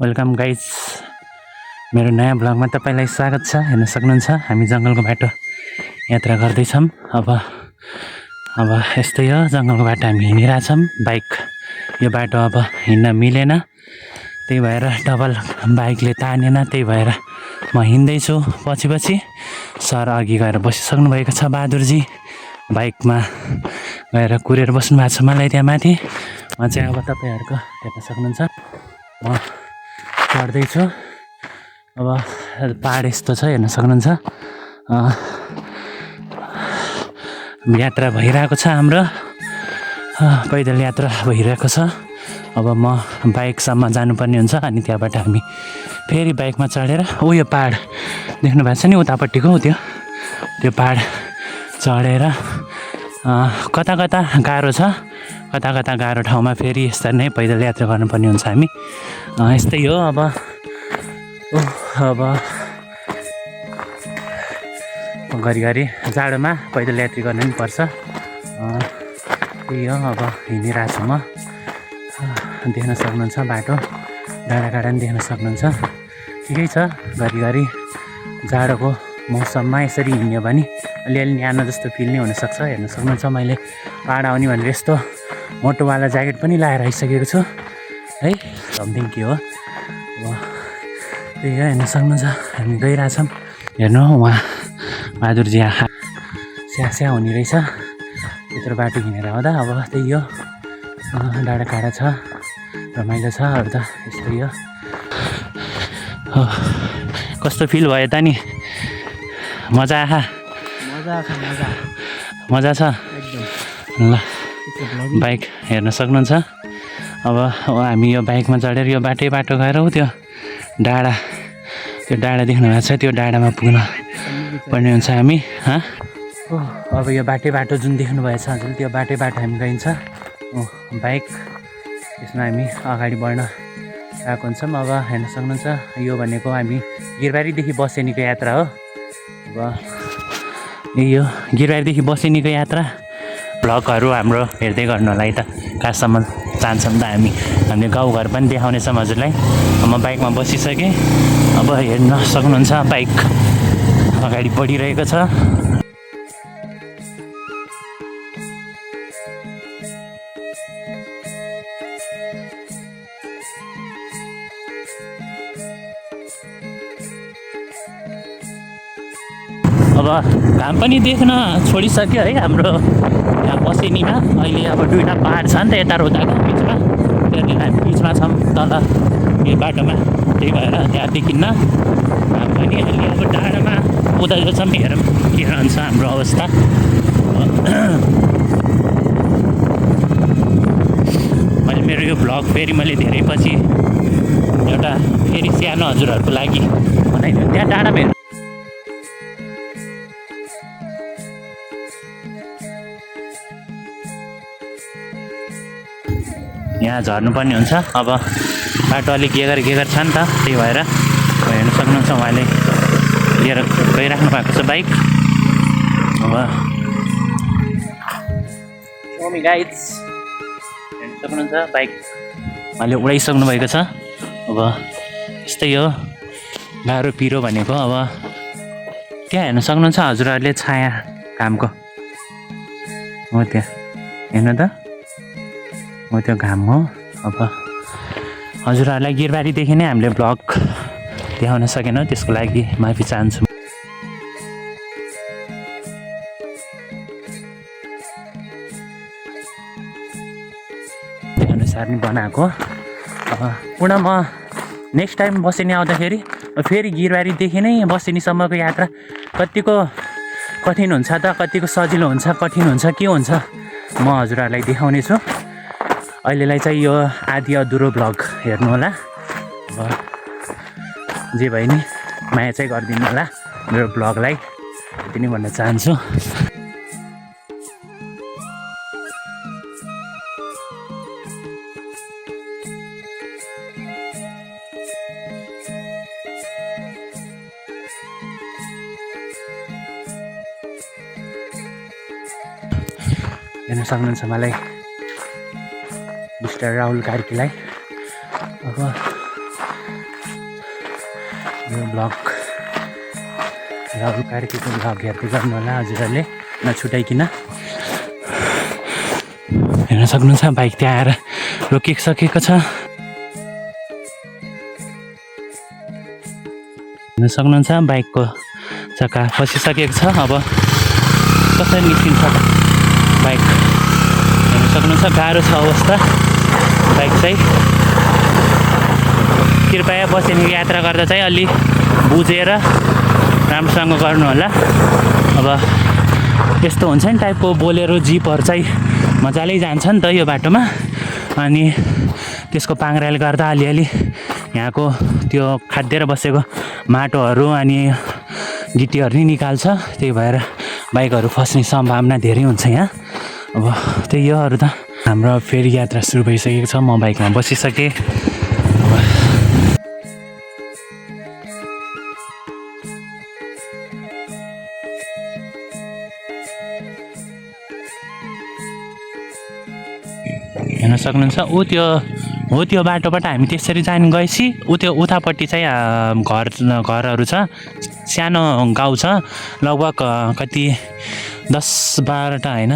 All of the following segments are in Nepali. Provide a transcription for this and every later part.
वेलकम गाइज, मेरो नयाँ ब्लगमा तपाईँलाई स्वागत छ। हेर्न सक्नुहुन्छ हामी जङ्गलको बाटो यात्रा गर्दैछौँ। अब यस्तै हो, जङ्गलको बाटो हामी हिँडिरहेछौँ। बाइक यो बाटो अब हिँड्न मिलेन, त्यही भएर डबल बाइकले तानेन, त्यही भएर म हिँड्दैछु पछि। सर अघि गएर बसिसक्नु भएको छ। बहादुरजी बाइकमा गएर कुरेर बस्नु भएको छ मलाई त्यहाँ माथि। म चाहिँ अब तपाईँहरूको हेर्न सक्नुहुन्छ म चढ्दैछु। अब पहाड यस्तो छ, हेर्न सक्नुहुन्छ। यात्रा भइरहेको छ, हाम्रो पैदल यात्रा भइरहेको छ। अब म बाइकसम्म जानुपर्ने हुन्छ, अनि त्यहाँबाट हामी फेरि बाइकमा चढेर यो पहाड देख्नु भएको छ नि उतापट्टिको त्यो पहाड चढेर कता गाह्रो छ, कता गाह्रो ठाउँमा फेरि यस्ता नै पैदल यात्रा गर्नुपर्ने हुन्छ हामी। यस्तै हो। अब घरिघरि जाडोमा पैदल यात्रा गर्न पनि पर्छ। त्यही हो, अब हिँडिरहेको छु म। देख्न सक्नुहुन्छ बाटो, डाँडाकाँडा पनि देख्न सक्नुहुन्छ। ठिकै छ, घरिघरि जाडोको मौसममा यसरी हिँड्यो भने अलिअलि न्यानो जस्तो फिल नै हुनसक्छ। हेर्न सक्नुहुन्छ मैले पहाड आउने भनेर यस्तो मोटोवाला ज्याकेट पनि लगाएर आइसकेको छु है। समथिङ के हो त्यही हो, हेर्न सक्नुहुन्छ हामी गइरहेछौँ। हेर्नु उहाँ बहादुरजी आँखा स्या हुने रहेछ त्यत्रो बाटो हिँडेर आउँदा। अब त्यही हो, डाँडाकाँडा छ, रमाइलो छ। अरू त यस्तै हो। कस्तो फिल भयो त नि? मजा छ ल। बाइक हेर्न सक्नुहुन्छ। अब हामी यो बाइकमा चढेर यो बाटो गएर त्यो डाँडा देख्नु भएको छ, त्यो डाँडामा पुग्न पर्ने हुन्छ हामी। अब यो बाटो जुन देख्नु भएछ हजुर, त्यो बाटो हामी गइन्छ। बाइक यसमा हामी अगाडि बढ्न गएको हुन्छौँ। अब हेर्न सक्नुहुन्छ यो भनेको हामी गिरबारीदेखि बसेनीको यात्रा हो। अब यही हो, गिरबारीदेखि बसेनीको यात्रा भ्लगहरू हाम्रो हेर्दै गर्नुलाई त कहाँसम्म चाहन्छौँ त हामीले गाउँघर पनि देखाउनेछौँ हजुरलाई। म बाइकमा बसिसकेँ। अब हेर्न सक्नुहुन्छ बाइक अगाडि बढिरहेको छ। अब घाम पनि देख्न छोडिसक्यो है हाम्रो यहाँ बसेनीमा। अहिले अब दुईवटा पहाड छ नि त यता र उताको बिचमा, त्यहाँनिर हामी बिचमा छौँ तल यो बाटोमा। त्यही भएर त्यहाँ देखिन्न घाम पनि। अहिले अब डाँडामा उदाइलो छौँ, हेरौँ के रहन्छ हाम्रो अवस्था। मैले मेरो यो भ्लग फेरि मैले धेरै पछि एउटा फेरि सानो हजुरहरूको लागि बनाइदिउँ। त्यहाँ डाँडामा हेर्नु, यहाँ झर्नुपर्ने हुन्छ। अब बाटो अलिक गेगर छ नि त, त्यही भएर हेर्न सक्नुहुन्छ उहाँले लिएर गइराख्नु भएको छ बाइक। अब गाइज हेर्न सक्नुहुन्छ बाइक उहाँले उडाइसक्नु भएको छ। अब यस्तै हो गाह्रो पिरो भनेको। अब त्यहाँ हेर्न सक्नुहुन्छ हजुरहरूले छाया घामको हो, त्यहाँ हेर्नु त हो त्यो घाम हो। अब हजुरहरूलाई गिरबारीदेखि नै हामीले ब्लग देखाउन सकेनौँ, त्यसको लागि माफी चाहन्छु। त्यही अनुसार नै बनाएको। पुनः म नेक्स्ट टाइम बसेनी आउँदाखेरि फेरि गिरबारीदेखि नै बसेनीसम्मको यात्रा कतिको कठिन हुन्छ त, कतिको सजिलो हुन्छ, कठिन हुन्छ, के हुन्छ म हजुरहरूलाई देखाउने छु। अहिलेलाई चाहिँ यो आधी अधुरो भ्लग हेर्नु होला। अब जे भयो नि माया चाहिँ गरिदिनु होला मेरो भ्लगलाई, यति नै भन्न चाहन्छु। हेर्न सक्नुहुन्छ मलाई मिस्टर राहुल कार्कीलाई। अब यो ब्लग र अरू कार्कीको ब्लग हेर्दै गर्नु होला हजुरहरूले नछुटाइकन। हेर्न सक्नुहुन्छ बाइक त्यहाँ आएर रोकिसकेको छ। हेर्न सक्नुहुन्छ बाइकको चक्का फसिसकेको छ। अब कसरी निस्किन्छ बाइक हेर्न सक्नुहुन्छ। गाह्रो छ अवस्था बाइक चाहिँ। कृपया बसेनी यात्रा गर्दा चाहिँ अलि बुझेर राम्रोसँग गर्नु होला। अब यस्तो हुन्छ नि टाइपको बोलेरो जिपहरू चाहिँ मजाले जान्छ नि त यो बाटोमा, अनि त्यसको पाङ्ग्राले गर्दा अलिअलि यहाँको त्यो खाद्दिएर बसेको माटोहरू अनि गिटीहरू नि निकाल्छ। त्यही भएर बाइकहरू फस्ने सम्भावना धेरै हुन्छ यहाँ। अब त्यही हो। अरू त हाम्रो फेरि यात्रा सुरु भइसकेको छ। म बाइकमा बसिसकेँ। हेर्न सक्नुहुन्छ हो त्यो बाटोबाट हामी त्यसरी जान गएपछि त्यो उतापट्टि चाहिँ घरहरू छ। सानो गाउँ छ, लगभग कति 10-12वटा होइन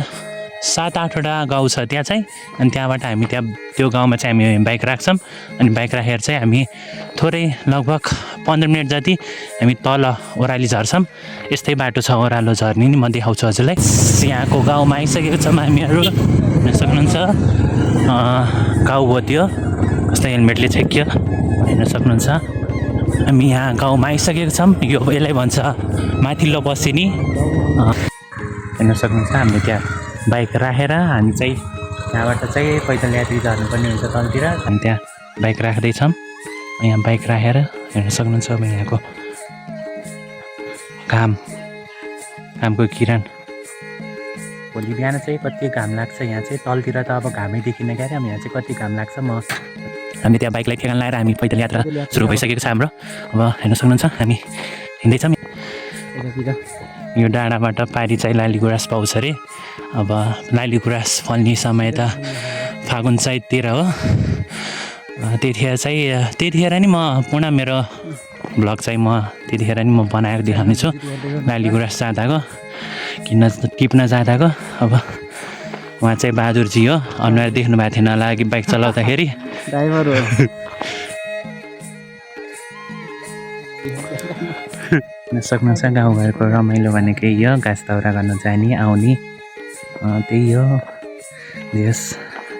7-8वटा गाउँ छ त्यहाँ चाहिँ। अनि त्यहाँबाट हामी त्यो गाउँमा चाहिँ हामी बाइक राख्छौँ। अनि बाइक राखेर चाहिँ हामी थोरै लगभग 15 मिनट जति हामी तल ओह्राली झर्छौँ। यस्तै बाटो छ ओह्रालो झर्ने नि, म देखाउँछु हजुरलाई। यहाँको गाउँमा आइसकेको छौँ हामीहरू। हेर्न सक्नुहुन्छ गाउँ हो त्यो, कस्तो हेलमेटले छेक्यो हेर्न सक्नुहुन्छ। हामी यहाँ गाउँमा आइसकेको छौँ। यसलाई भन्छ माथिल्लो बसेनी। हेर्न सक्नुहुन्छ हामीले त्यहाँ बाइक राखेर हामी चाहिँ त्यहाँबाट चाहिँ पैदल यात्री झर्नुपर्ने हुन्छ तलतिर। हामी त्यहाँ बाइक राख्दैछौँ। यहाँ बाइक राखेर हेर्न सक्नुहुन्छ अब यहाँको घामको किरण। भोलि बिहान चाहिँ कति घाम लाग्छ यहाँ चाहिँ। तलतिर त अब घामै देखिन क्या, यहाँ चाहिँ कति घाम लाग्छ। हामी त्यहाँ बाइकलाई ठेगान लगाएर हामी पैदल यात्रा सुरु भइसकेको छ हाम्रो। अब हेर्न सक्नुहुन्छ हामी हिँड्दैछौँ। यो डाँडाबाट पारी चाहिँ लाली गुराँस पाउँछ अरे। अब लाली गुराँस फल्ने समय त फागुन चैततिर हो। त्यतिखेर नि म पुनः मेरो भ्लग चाहिँ त्यतिखेर नि म बनाएर देखाउने छु। लाली गुराँस जाँदाको टिप्न जाँदाको। अब उहाँ चाहिँ बहादुरजी हो। अनुहार देख्नु भएको थिएन होला कि बाइक चलाउँदाखेरि ड्राइभर हो। सक्नुहुन्छ गाउँघरको रमाइलो भनेको यही हो। घाँस दाउरा गर्न जाने आउने त्यही हो। यस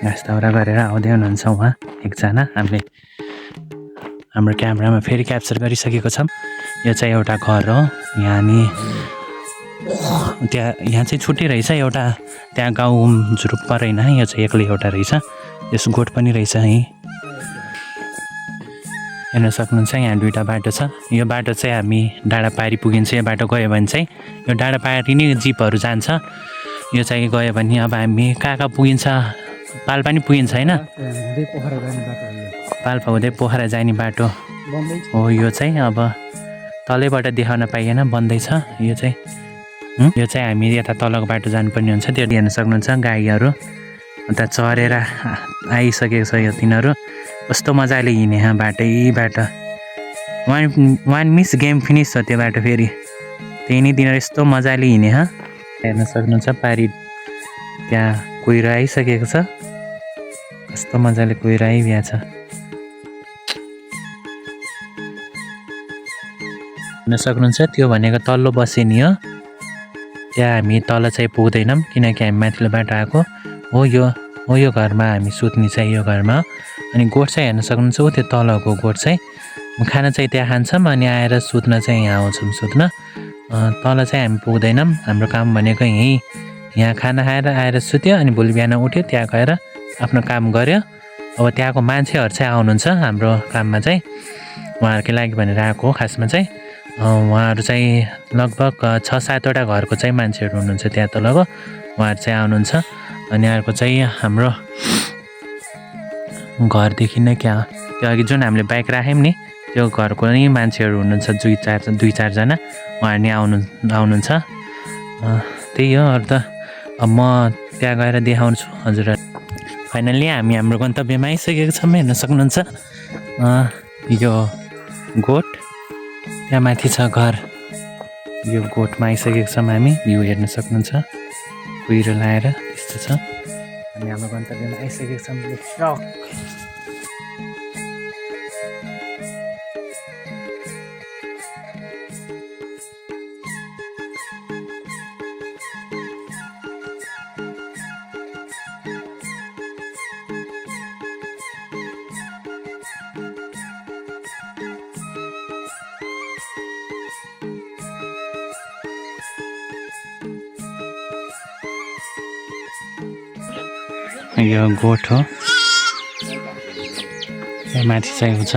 घाँस दाउरा गरेर आउँदै हुनुहुन्छ उहाँ एकजना। हामीले हाम्रो क्यामेरामा फेरि क्याप्चर गरिसकेको छौँ। यो चाहिँ एउटा घर हो। यहाँ चाहिँ छुट्टै रहेछ एउटा। त्यहाँ गाउँ झुरुप्प रहेन, यो चाहिँ एक्लै एउटा रहेछ। यस गोठ पनि रहेछ यहीँ। हेर्न सक्नुहुन्छ यहाँ दुईवटा बाटो छ। यो बाटो चाहिँ हामी डाँडा पारी पुगिन्छ। यो बाटो गयो भने चाहिँ यो डाँडा पारी नै जिपहरू जान्छ। यो चाहिँ गयो भने अब हामी कहाँ पुगिन्छ, पाल्पा नि पुगिन्छ होइन। पाल्पा हुँदै पोखरा जाने बाटो हो यो चाहिँ। अब तलैबाट देखाउन पाइएन, बन्दैछ यो चाहिँ। यो चाहिँ हामी यता तलको बाटो जानुपर्ने हुन्छ। त्यो हेर्न सक्नुहुन्छ गाईहरू उता चरेर आइसकेको छ। यो तिनीहरू कस्तो मजाले हिँडे बाटो। वान मिस गेम फिनिस छ त्यो बाटो। फेरि त्यही नै तिनीहरू यस्तो मजाले हिँडे। हेर्न सक्नुहुन्छ पारी त्यहाँ कुहिरो आइसकेको छ। कस्तो मजाले कुहिरो आइबया छ। हेर्न सक्नुहुन्छ त्यो भनेको तल्लो बसेनी हो। त्यहाँ हामी तल चाहिँ पुग्दैनौँ किनकि हामी माथिल्लो बाटो आएको हो। यो घरमा हामी सुत्ने चाहिँ यो घरमा। अनि गोठ चाहिँ हेर्न सक्नुहुन्छ त्यो तलको गोठ चाहिँ खाना चाहिँ त्यहाँ खान्छौँ। अनि आएर सुत्न चाहिँ यहाँ आउँछौँ सुत्न। तल चाहिँ हामी पुग्दैनौँ। हाम्रो काम भनेको यहाँ खाना खाएर आएर सुत्यो। अनि भोलि बिहान उठ्यो, त्यहाँ गएर आफ्नो काम गऱ्यो। अब त्यहाँको मान्छेहरू चाहिँ आउनुहुन्छ हाम्रो काममा चाहिँ, उहाँहरूकै लागि भनेर आएको हो खासमा चाहिँ। उहाँहरू चाहिँ लगभग 6-7वटा घरको चाहिँ मान्छेहरू हुनुहुन्छ त्यहाँ तलको। उहाँहरू चाहिँ आउनुहुन्छ। अनि अर्को चाहिँ हाम्रो घरदेखि नै क्या त्यो अघि जुन हामीले बाइक राख्यौँ नि त्यो घरको नै मान्छेहरू हुनुहुन्छ 2-4जना। उहाँहरू नै आउनुहुन्छ। त्यही हो। अरू त अब म त्यहाँ गएर देखाउँछु हजुर। फाइनल्ली हामी हाम्रो गन्तव्यमा आइसकेको छौँ। हेर्न सक्नुहुन्छ यो गोठ त्यहाँ माथि छ घर। यो गोठमा आइसकेको छौँ हामी। भ्यू हेर्न सक्नुहुन्छ, कुहिरो लाएर त्यस्तो छ। हामी हाम्रो गन्तव्यमा आइसकेको छौँ। यो गोठ हो। यहाँ माथि चाहिँ हुन्छ,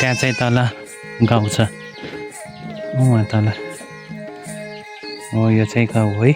त्यहाँ चाहिँ तल गाउँ छ। उहाँ तल हो, यो चाहिँ गाउँ है।